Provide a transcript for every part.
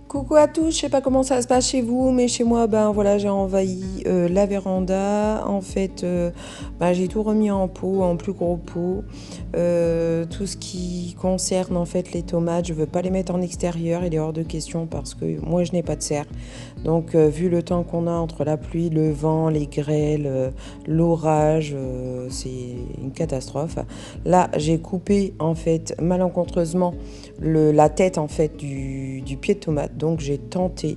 Coucou à tous, je sais pas comment ça se passe chez vous, mais chez moi, ben voilà, j'ai envahi la véranda. En fait, ben, j'ai tout remis en pot, en plus gros pot. Tout ce qui concerne en fait les tomates, je veux pas les mettre en extérieur, il est hors de question parce que moi je n'ai pas de serre. Donc, vu le temps qu'on a entre la pluie, le vent, les grêles, l'orage, c'est une catastrophe. Là, j'ai coupé en fait malencontreusement la tête en fait du pied de tomate. Donc j'ai tenté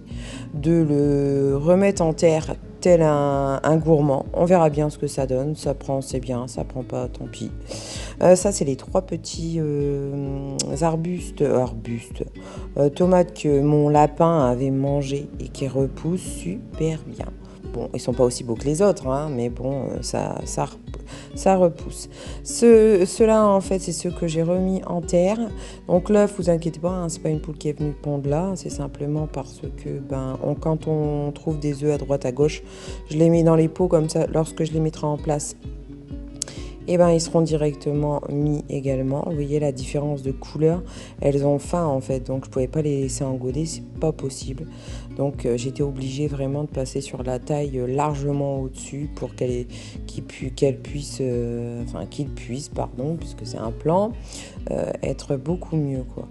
de le remettre en terre tel un gourmand. On verra bien ce que ça donne. Ça prend, c'est bien. Ça prend pas, tant pis. Ça, c'est les trois petits tomates que mon lapin avait mangé et qui repoussent super bien. Bon, ils sont pas aussi beaux que les autres, hein, mais bon, ça repousse. Ceux-là, en fait, c'est ceux que j'ai remis en terre. Donc là, vous inquiétez pas, hein, c'est pas une poule qui est venue pondre là, c'est simplement parce que quand on trouve des œufs à droite à gauche, je les mets dans les pots comme ça. Lorsque je les mettrai en place, et ils seront directement mis également. Vous voyez la différence de couleur, elles ont faim en fait, donc je pouvais pas les laisser engoder, c'est pas possible. Donc j'étais obligée vraiment de passer sur la taille largement au-dessus pour qu'ils puissent, pardon, puisque c'est un plan, être beaucoup mieux quoi.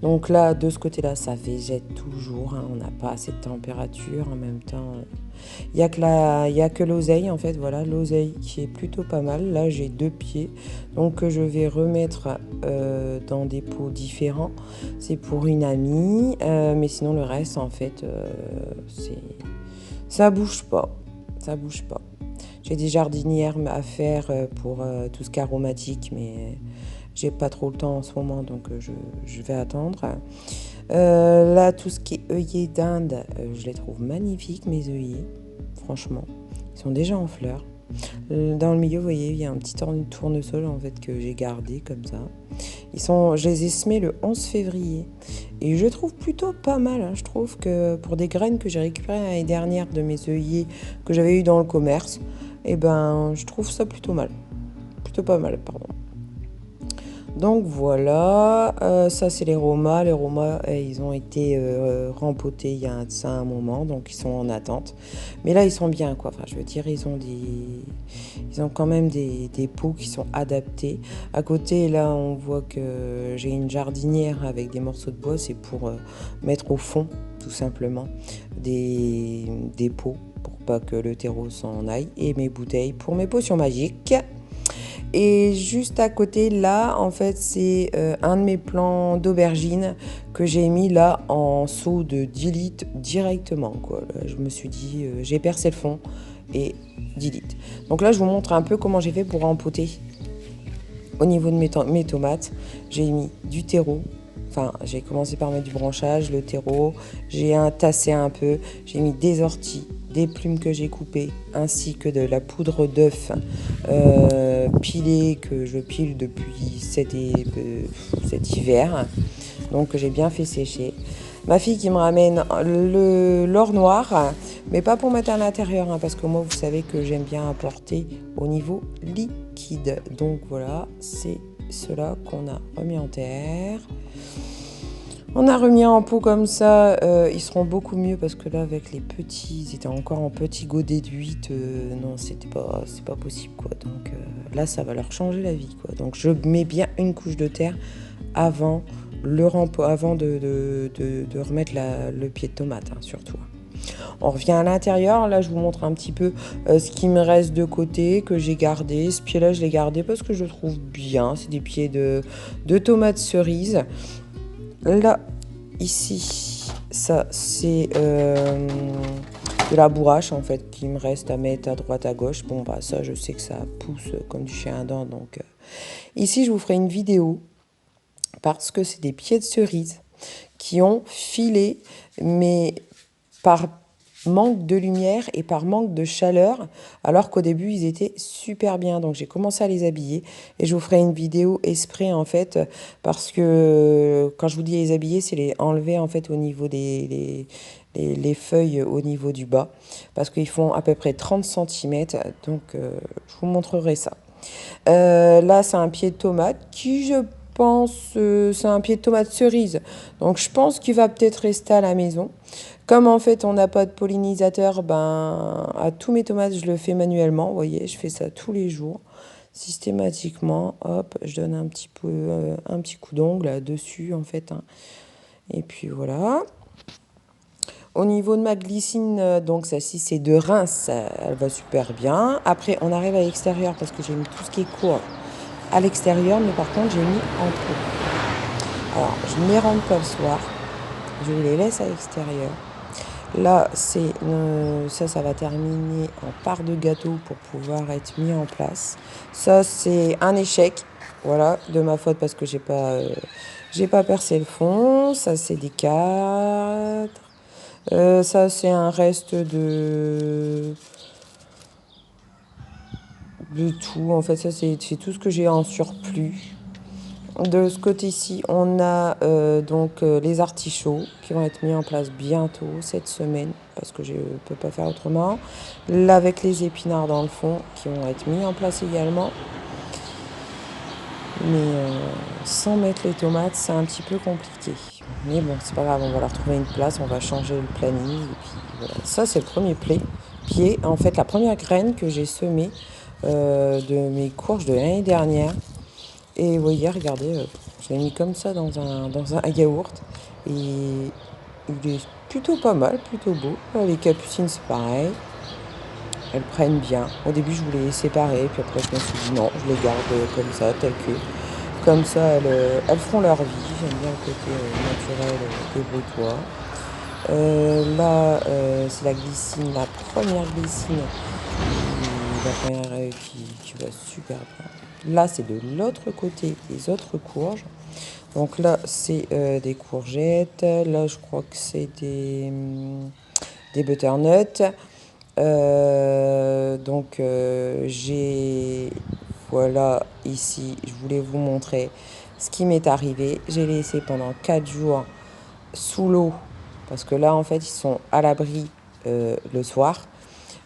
Donc là, de ce côté-là, ça végète toujours, hein, on n'a pas assez de température en même temps. Il y a que l'oseille en fait, voilà, l'oseille qui est plutôt pas mal. Là, j'ai 2 pieds, donc que je vais remettre dans des pots différents. C'est pour une amie, mais sinon le reste en fait, ça bouge pas, ça bouge pas. J'ai des jardinières à faire pour tout ce qui est aromatique, mais j'ai pas trop le temps en ce moment, donc je vais attendre. Là, tout ce qui est œillets d'Inde, je les trouve magnifiques, mes œillets. Franchement, ils sont déjà en fleurs. Dans le milieu, vous voyez, il y a un petit tournesol en fait que j'ai gardé comme ça. Je les ai semés le 11 février et je trouve plutôt pas mal. Hein. Je trouve que pour des graines que j'ai récupérées l'année dernière de mes œillets que j'avais eu dans le commerce, je trouve ça plutôt mal. Plutôt pas mal, pardon. Donc voilà, ça c'est les romas. Les romas, ils ont été rempotés il y a un moment, donc ils sont en attente. Mais là, ils sont bien, quoi. Enfin, je veux dire, ils ont quand même des pots qui sont adaptés. À côté, là, on voit que j'ai une jardinière avec des morceaux de bois. C'est pour mettre au fond, tout simplement, des pots pour pas que le terreau s'en aille. Et mes bouteilles pour mes potions magiques. Et juste à côté, là, en fait, c'est un de mes plants d'aubergine que j'ai mis là en seau de 10 litres directement, quoi. Là, je me suis dit, j'ai percé le fond et 10 litres. Donc là, je vous montre un peu comment j'ai fait pour empoter. Au niveau de mes tomates, j'ai mis du terreau. Enfin, j'ai commencé par mettre du branchage, le terreau. J'ai tassé un peu. J'ai mis des orties, des plumes que j'ai coupées, ainsi que de la poudre d'œuf pilée que je pile depuis cet hiver. Donc j'ai bien fait sécher. Ma fille qui me ramène l'or noir, mais pas pour mettre à l'intérieur, hein, parce que moi vous savez que j'aime bien apporter au niveau liquide. Donc voilà, c'est cela qu'on a remis en terre. On a remis en pot comme ça, ils seront beaucoup mieux parce que là avec les petits, ils étaient encore en petits godets d'huile, non c'est pas possible quoi. Donc là ça va leur changer la vie quoi. Donc je mets bien une couche de terre avant de remettre le pied de tomate, hein, surtout. On revient à l'intérieur, là je vous montre un petit peu ce qui me reste de côté, que j'ai gardé. Ce pied là je l'ai gardé parce que je le trouve bien, c'est des pieds de tomates cerises. Là, ici, ça c'est de la bourrache en fait qui me reste à mettre à droite à gauche. Bon ça je sais que ça pousse comme du chien à dents. Donc ici je vous ferai une vidéo parce que c'est des pieds de cerise qui ont filé, mais par manque de lumière et par manque de chaleur, alors qu'au début ils étaient super bien. Donc j'ai commencé à les habiller et je vous ferai une vidéo exprès en fait, parce que quand je vous dis les habiller, c'est les enlever en fait au niveau les feuilles au niveau du bas, parce qu'ils font à peu près 30 cm. Donc je vous montrerai ça. Là c'est un pied de tomate qui, je pense, c'est un pied de tomate cerise. Donc je pense qu'il va peut-être rester à la maison. Comme en fait on n'a pas de pollinisateur, ben à tous mes tomates je le fais manuellement. Vous voyez, je fais ça tous les jours, systématiquement. Hop, je donne un petit peu, un petit coup d'ongle dessus en fait, hein. Et puis voilà. Au niveau de ma glycine, donc celle-ci c'est de Reims, elle va super bien. Après on arrive à l'extérieur parce que j'ai mis tout ce qui est court à l'extérieur, mais par contre j'ai mis en pot. Alors je ne les rentre pas le soir, je les laisse à l'extérieur. Là c'est ça va terminer en part de gâteau pour pouvoir être mis en place. Ça c'est un échec, voilà, de ma faute parce que j'ai pas percé le fond. Ça c'est des 4. Ça, c'est un reste de tout. En fait, ça, c'est tout ce que j'ai en surplus. De ce côté-ci, on a donc les artichauts qui vont être mis en place bientôt, cette semaine, parce que je ne peux pas faire autrement. Là, avec les épinards dans le fond, qui vont être mis en place également. Mais sans mettre les tomates, c'est un petit peu compliqué. Mais bon, c'est pas grave, on va leur trouver une place, on va changer le planning. Et puis voilà. Ça, c'est le premier pied. En fait, la première graine que j'ai semée de mes courges de l'année dernière. Et vous voyez, regardez, je l'ai mis comme ça dans un yaourt. Et il est plutôt pas mal, plutôt beau. Les capucines, c'est pareil. Elles prennent bien. Au début, je voulais les séparer, puis après, je me suis dit non, je les garde comme ça, tel que. Comme ça, elles feront leur vie. J'aime bien le côté naturel, débrouille-toi. Là, c'est la glycine, la première glycine, la première qui va super bien. Là, c'est de l'autre côté des autres courges. Donc là, c'est des courgettes. Là, je crois que c'est des butternuts. Donc j'ai, voilà, ici je voulais vous montrer ce qui m'est arrivé. J'ai laissé pendant 4 jours sous l'eau parce que là en fait ils sont à l'abri le soir,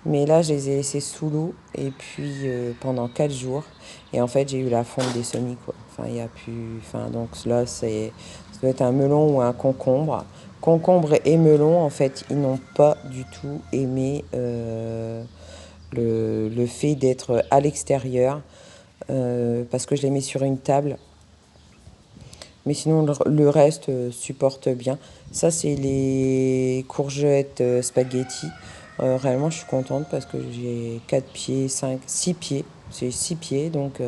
mais là je les ai laissés sous l'eau et puis pendant 4 jours et en fait j'ai eu la fonte des semis quoi. Enfin il y a plus, enfin donc là ça doit être un melon ou un concombre. Concombre et melon, en fait, ils n'ont pas du tout aimé le fait d'être à l'extérieur parce que je les mets sur une table. Mais sinon, le reste supporte bien. Ça, c'est les courgettes spaghetti. Réellement, je suis contente parce que j'ai 4 pieds, 5, 6 pieds. C'est 6 pieds, donc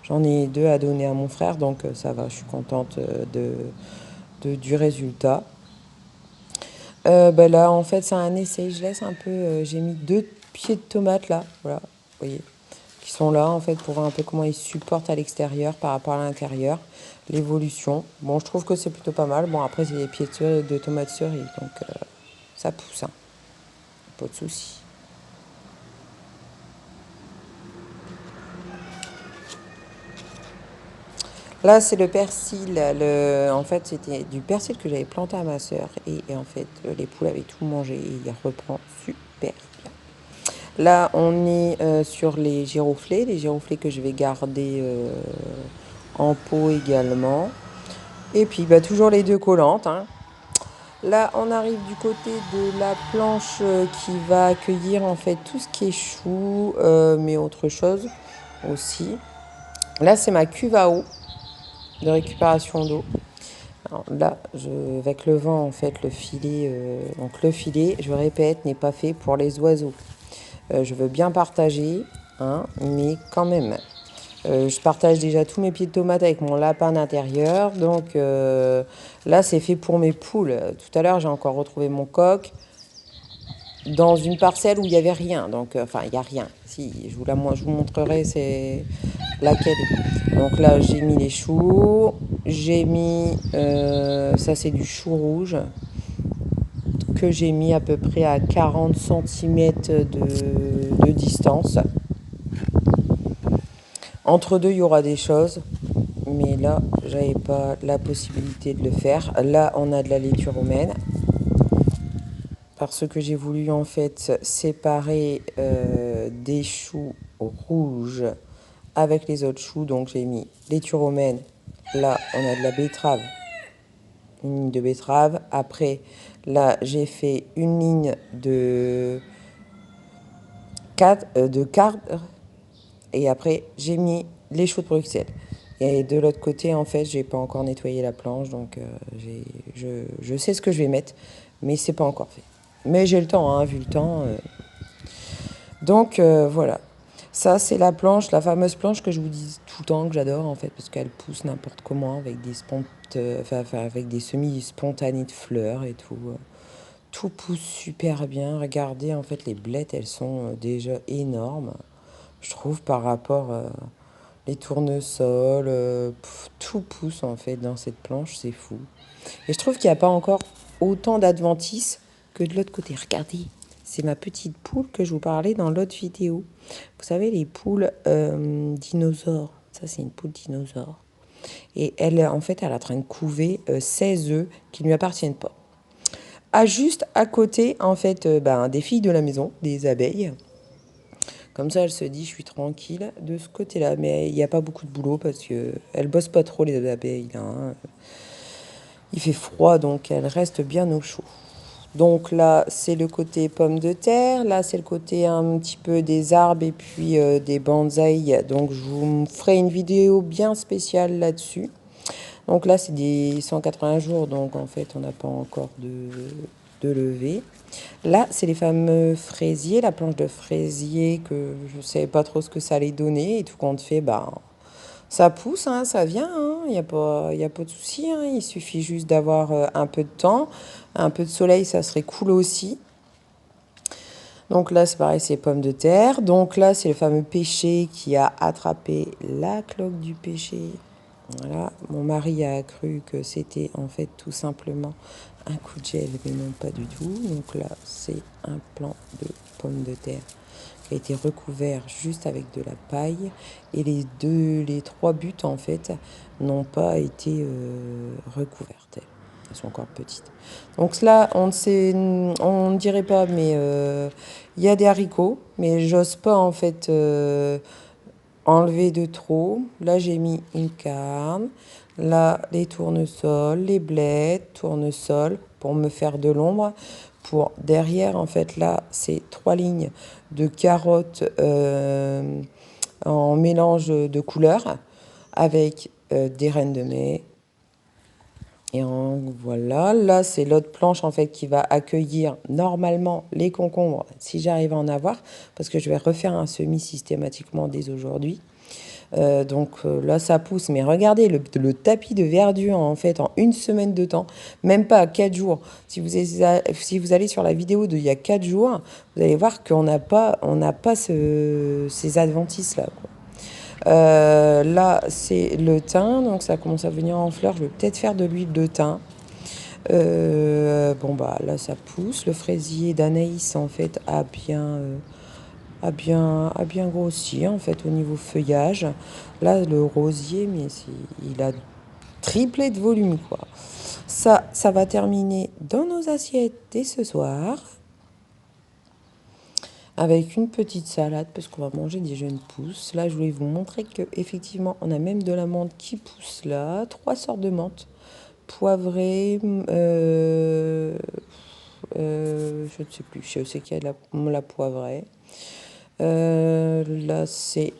j'en ai 2 à donner à mon frère. Donc ça va, je suis contente du résultat. Bah là, en fait, c'est un essai. Je laisse un peu. J'ai mis 2 pieds de tomates là, voilà, vous voyez, qui sont là en fait pour voir un peu comment ils supportent à l'extérieur par rapport à l'intérieur, l'évolution. Bon, je trouve que c'est plutôt pas mal. Bon, après, c'est des pieds de tomates cerises, donc ça pousse, hein. Pas de souci. Là, c'est le persil. En fait, c'était du persil que j'avais planté à ma sœur. Et en fait, les poules avaient tout mangé et il reprend super bien. Là, on est sur les giroflées que je vais garder en pot également. Et puis, bah, toujours les 2 collantes, hein. Là, on arrive du côté de la planche qui va accueillir en fait tout ce qui est chou, mais autre chose aussi. Là, c'est ma cuve à eau de récupération d'eau. Alors là, avec le vent, en fait, donc le filet, je répète, n'est pas fait pour les oiseaux. Je veux bien partager, hein, mais quand même. Je partage déjà tous mes pieds de tomates avec mon lapin d'intérieur. Donc là, c'est fait pour mes poules. Tout à l'heure, j'ai encore retrouvé mon coq dans une parcelle où il n'y avait rien. Donc, enfin, il n'y a rien. Si, je vous montrerai c'est laquelle. Donc là, j'ai mis les choux. J'ai mis, ça c'est du chou rouge que j'ai mis à peu près à 40 cm de distance. Entre deux, il y aura des choses, mais là, j'avais pas la possibilité de le faire. Là, on a de la laitue romaine, parce que j'ai voulu en fait séparer des choux rouges avec les autres choux. Donc j'ai mis laitue romaine là, on a de la betterave. Une ligne de betterave. Après, là, j'ai fait une ligne de cadre. Et après, j'ai mis les choux de Bruxelles. Et de l'autre côté, en fait, j'ai pas encore nettoyé la planche. Donc, je sais ce que je vais mettre. Mais c'est pas encore fait. Mais j'ai le temps, hein, vu le temps. Donc, voilà. Ça, c'est la planche, la fameuse planche que je vous dis tout le temps, que j'adore, en fait, parce qu'elle pousse n'importe comment, avec des avec des semis spontanés de fleurs et tout. Tout pousse super bien. Regardez, en fait, les blettes, elles sont déjà énormes, je trouve, par rapport les tournesols. Tout pousse, en fait, dans cette planche, c'est fou. Et je trouve qu'il n'y a pas encore autant d'adventices que de l'autre côté. Regardez, c'est ma petite poule que je vous parlais dans l'autre vidéo. Vous savez, les poules dinosaures. Ça, c'est une poule dinosaure. Et elle, en fait, elle est en train de couver 16 œufs qui ne lui appartiennent pas. Juste à côté, en fait, des filles de la maison, des abeilles. Comme ça, elle se dit, je suis tranquille de ce côté-là. Mais il n'y a pas beaucoup de boulot parce qu'elles ne bossent pas trop, les abeilles, là, hein. Il fait froid, donc elles restent bien au chaud. Donc là, c'est le côté pommes de terre. Là, c'est le côté un petit peu des arbres et puis des bonsaïs. Donc, je vous ferai une vidéo bien spéciale là-dessus. Donc là, c'est des 180 jours. Donc, en fait, on n'a pas encore de levée. Là, c'est les fameux fraisiers, la planche de fraisier que je ne savais pas trop ce que ça allait donner. Et tout compte fait, ça pousse, hein, ça vient, hein, y a pas de souci, hein, il suffit juste d'avoir un peu de temps, un peu de soleil, ça serait cool aussi. Donc là, c'est pareil, c'est pommes de terre. Donc là, c'est le fameux pêcher qui a attrapé la cloque du pêcher. Voilà, mon mari a cru que c'était en fait tout simplement un coup de gel, mais non pas du tout. Donc là, c'est un plant de pommes de terre qui a été recouvert juste avec de la paille. Et les trois buts, en fait, n'ont pas été recouvertes. Elles sont encore petites. Donc là, on ne dirait pas, mais il y a des haricots, mais j'ose pas, en fait, enlever de trop. Là, j'ai mis une carne. Là, les tournesols, les blettes, tournesols, pour me faire de l'ombre. Pour derrière, en fait, là, c'est 3 lignes de carottes en mélange de couleurs avec des graines de mai. Et voilà, là, c'est l'autre planche, en fait, qui va accueillir normalement les concombres, si j'arrive à en avoir, parce que je vais refaire un semis systématiquement dès aujourd'hui. Là, ça pousse. Mais regardez, le tapis de verdure, en fait, en une semaine de temps, même pas 4 jours. Si vous allez sur la vidéo d'il y a 4 jours, vous allez voir qu'on n'a pas, ces adventices-là, quoi. Là, c'est le thym, donc ça commence à venir en fleurs. Je vais peut-être faire de l'huile de thym. Là, ça pousse. Le fraisier d'Anaïs, en fait, a bien grossi, en fait, au niveau feuillage. Là, le rosier, mais il a triplé de volume, quoi. Ça va terminer dans nos assiettes dès ce soir. Avec une petite salade, parce qu'on va manger des jeunes pousses. Là, je voulais vous montrer qu'effectivement, on a même de la menthe qui pousse là. 3 sortes de menthe. Poivrée, je ne sais plus, je sais qu'il y a la poivrée. Là,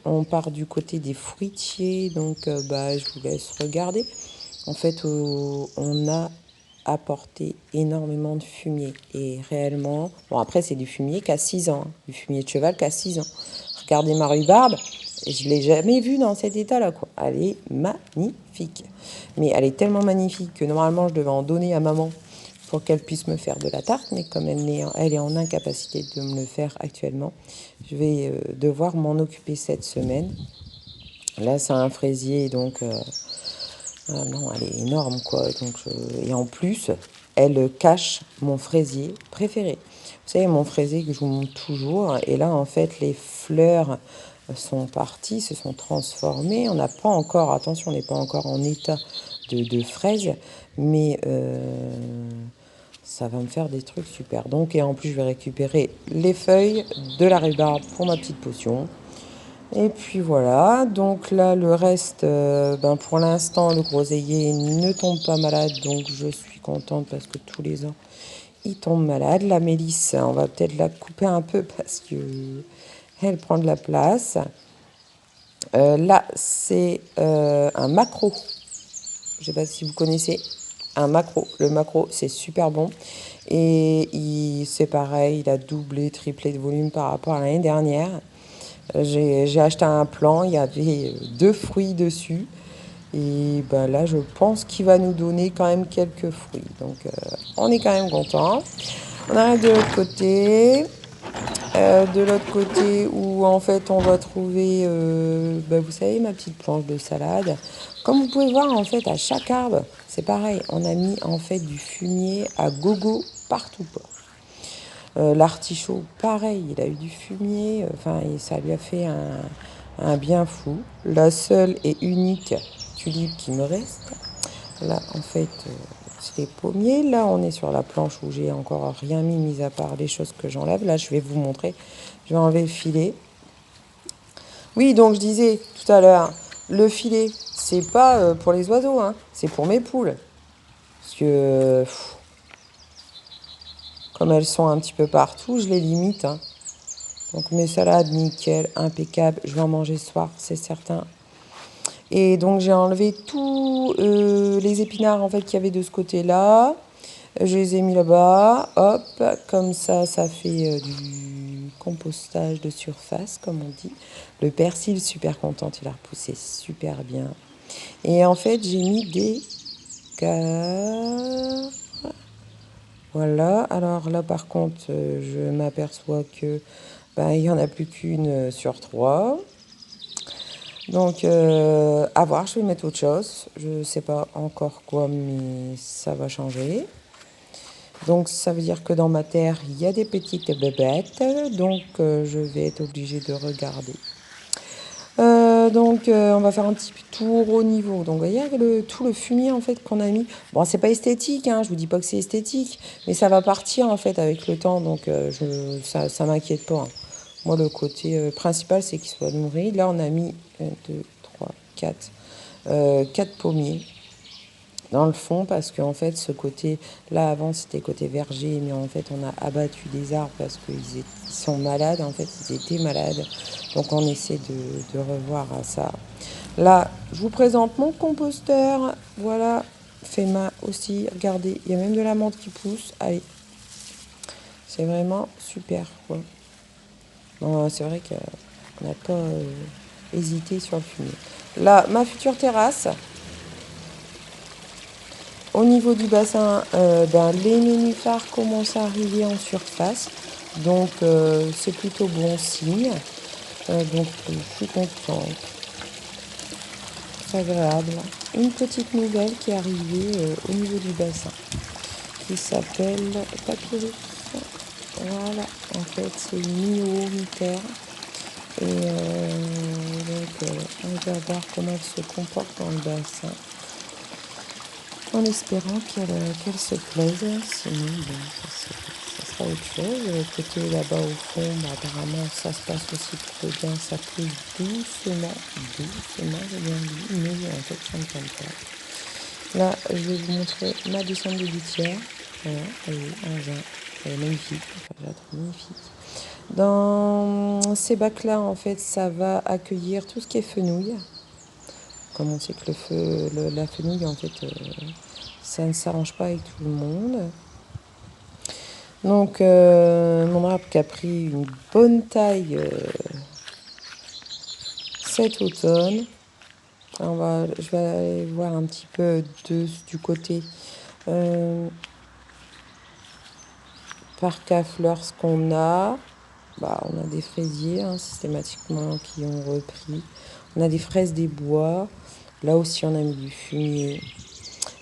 on part du côté des fruitiers, donc je vous laisse regarder. En fait, on a apporté énormément de fumier. Et réellement, bon, après, c'est du fumier qui a 6 ans, hein, du fumier de cheval qui a 6 ans. Regardez ma rhubarbe, je ne l'ai jamais vue dans cet état-là, quoi. Elle est magnifique. Mais elle est tellement magnifique que normalement, je devais en donner à maman pour qu'elle puisse me faire de la tarte, mais comme elle est en incapacité de me le faire actuellement, je vais devoir m'en occuper cette semaine. Là, c'est un fraisier, donc non, elle est énorme, quoi. Et en plus, elle cache mon fraisier préféré. Vous savez, mon fraisier que je vous montre toujours. Et là, en fait, les fleurs sont parties, se sont transformées. On n'a pas encore, attention, on n'est pas encore en état de fraise, mais ça va me faire des trucs super. Donc, et en plus, je vais récupérer les feuilles de la rhubarbe pour ma petite potion. Et puis voilà, donc là le reste, ben pour l'instant le groseillier ne tombe pas malade, donc je suis contente parce que tous les ans il tombe malade. La mélisse, on va peut-être la couper un peu parce que elle prend de la place. Là c'est un maquereau, je ne sais pas si vous connaissez un maquereau. Le maquereau c'est super bon et c'est pareil, il a doublé, triplé de volume par rapport à l'année dernière. J'ai acheté un plant, il y avait 2 fruits dessus. Et ben là, je pense qu'il va nous donner quand même quelques fruits. Donc, on est quand même content. On arrive de l'autre côté. De l'autre côté où en fait on va trouver, ben, vous savez, ma petite planche de salade. Comme vous pouvez voir en fait à chaque arbre, c'est pareil. On a mis en fait du fumier à gogo partout. L'artichaut, pareil, il a eu du fumier, enfin, ça lui a fait un bien fou. La seule et unique tulipe qui me reste, là, en fait, c'est les pommiers. Là, on est sur la planche où j'ai encore rien mis à part les choses que j'enlève. Là, je vais vous montrer. Je vais enlever le filet. Oui, donc je disais tout à l'heure, le filet, c'est pas pour les oiseaux, hein, c'est pour mes poules. Parce que, comme elles sont un petit peu partout, je les limite, hein. Donc mes salades, nickel, impeccable. Je vais en manger ce soir, c'est certain. Et donc j'ai enlevé tous les épinards en fait qu'il y avait de ce côté-là. Je les ai mis là-bas. Hop, comme ça fait du compostage de surface, comme on dit. Le persil, super contente, il a repoussé super bien. Et en fait, j'ai mis des carres. Voilà, alors là par contre, je m'aperçois que ben, il n'y en a plus qu'une sur 3. Donc, à voir, je vais mettre autre chose. Je ne sais pas encore quoi, mais ça va changer. Donc, ça veut dire que dans ma terre, il y a des petites bébêtes. Donc, je vais être obligée de regarder. Donc, on va faire un petit tour au niveau. Donc, vous voyez tout le fumier en fait qu'on a mis. Bon, c'est pas esthétique, hein, je vous dis pas que c'est esthétique, mais ça va partir en fait avec le temps. Donc, ça m'inquiète pas, hein. Moi, le côté principal, c'est qu'il soit nourri. Là, on a mis 1, 2, 3, 4, 4 pommiers dans le fond parce qu'en fait, ce côté là avant, c'était côté verger, mais en fait, on a abattu des arbres parce qu'ils sont malades. En fait, ils étaient malades. Donc, on essaie de revoir à ça. Là, je vous présente mon composteur. Voilà, fait main aussi. Regardez, il y a même de la menthe qui pousse. Allez, c'est vraiment super, quoi. Non, c'est vrai qu'on n'a pas hésité sur le fumier. Là, ma future terrasse. Au niveau du bassin, ben, les nénuphars commencent à arriver en surface. Donc, c'est plutôt bon signe. Donc, je suis contente. C'est agréable. Une petite nouvelle qui est arrivée au niveau du bassin, qui s'appelle Papyrus. Voilà, en fait, c'est mi-eau, mi-terre. Et donc, on va voir comment elle se comporte dans le bassin. En espérant qu'elle se plaise. Sinon, bon, ça sera autre chose. Côté là-bas au fond, bah, apparemment, ça se passe aussi plutôt bien. Ça pousse doucement, j'ai bien dit, mais en fait, ça ne tombe pas. Là, je vais vous montrer ma descente de litière. Voilà, elle est un vin. Elle est magnifique. Enfin, je la trouve magnifique. Dans ces bacs-là, en fait, ça va accueillir tout ce qui est fenouil. Comme on sait que la fenouil, en fait, ça ne s'arrange pas avec tout le monde. Donc, mon arbre qui a pris une bonne taille cet automne. Je vais aller voir un petit peu du côté parc à fleurs ce qu'on a. Bah, on a des fraisiers hein, systématiquement qui ont repris. On a des fraises des bois. Là aussi, on a mis du fumier.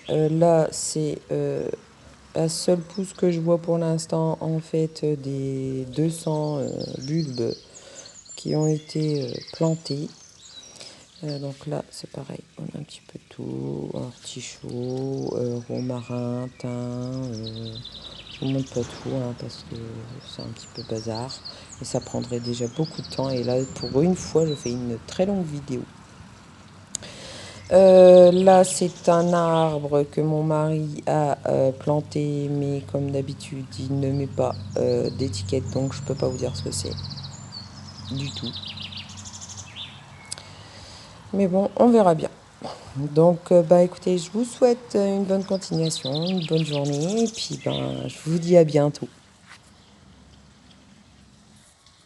Là, c'est la seule pousse que je vois pour l'instant, en fait, des 200 bulbes qui ont été plantés. Donc là, c'est pareil, on a un petit peu tout, artichaut, romarin, thym, Je vous montre pas tout hein, parce que c'est un petit peu bazar et ça prendrait déjà beaucoup de temps. Et là, pour une fois, je fais une très longue vidéo. Là, c'est un arbre que mon mari a planté, mais comme d'habitude, il ne met pas d'étiquette, donc je peux pas vous dire ce que c'est du tout. Mais bon, on verra bien. Donc, bah écoutez, je vous souhaite une bonne continuation, une bonne journée, et puis ben, je vous dis à bientôt.